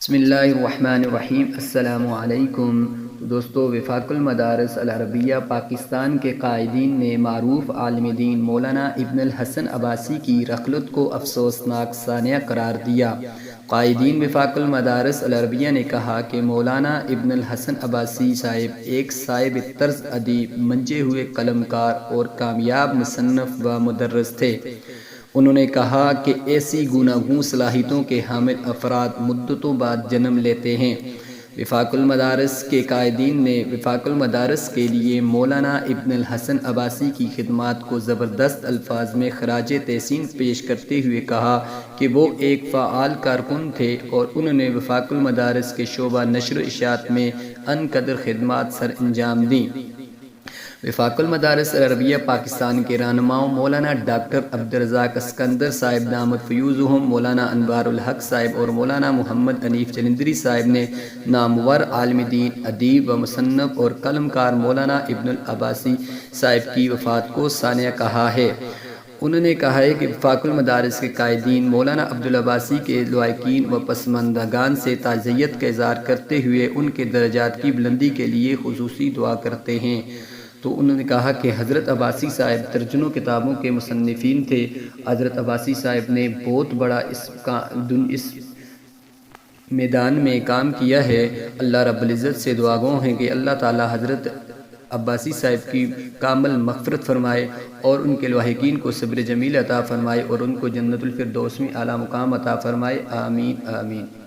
بسم اللہ الرحمن الرحیم۔ السلام علیکم دوستو، وفاق المدارس العربیہ پاکستان کے قائدین نے معروف عالم دین مولانا ابن الحسن عباسی کی رخلت کو افسوسناک سانحہ قرار دیا۔ قائدین وفاق المدارس العربیہ نے کہا کہ مولانا ابن الحسن عباسی صاحب ایک صاحب طرز ادیب، منجے ہوئے قلم کار اور کامیاب مصنف و مدرس تھے۔ انہوں نے کہا کہ ایسی گوناگون صلاحیتوں کے حامل افراد مدتوں بعد جنم لیتے ہیں۔ وفاق المدارس کے قائدین نے وفاق المدارس کے لیے مولانا ابن الحسن عباسی کی خدمات کو زبردست الفاظ میں خراج تحسین پیش کرتے ہوئے کہا کہ وہ ایک فعال کارکن تھے اور انہوں نے وفاق المدارس کے شعبہ نشر و اشاعت میں ان قدر خدمات سر انجام دیں۔ وفاق المدارس العربیہ پاکستان کے رہنماؤں مولانا ڈاکٹر عبدالرزاق اسکندر صاحب دامت فیوزہم، مولانا انوار الحق صاحب اور مولانا محمد حنیف جلندھری صاحب نے نامور عالم دین، ادیب و مصنف اور قلم کار مولانا ابن عباسی صاحب کی وفات کو سانحہ کہا ہے۔ انہوں نے کہا ہے کہ وفاق المدارس کے قائدین مولانا عباسی کے لواحقین و پسماندگان سے تعزیت کا اظہار کرتے ہوئے ان کے درجات کی بلندی کے لیے خصوصی دعا کرتے ہیں۔ تو انہوں نے کہا کہ حضرت عباسی صاحب درجنوں کتابوں کے مصنفین تھے۔ حضرت عباسی صاحب نے بہت بڑا اس میدان میں کام کیا ہے۔ اللہ رب العزت سے دعا گو ہیں کہ اللہ تعالی حضرت عباسی صاحب کی کامل مغفرت فرمائے اور ان کے لواحقین کو صبر جمیل عطا فرمائے اور ان کو جنت الفردوس میں اعلیٰ مقام عطا فرمائے۔ آمین آمین۔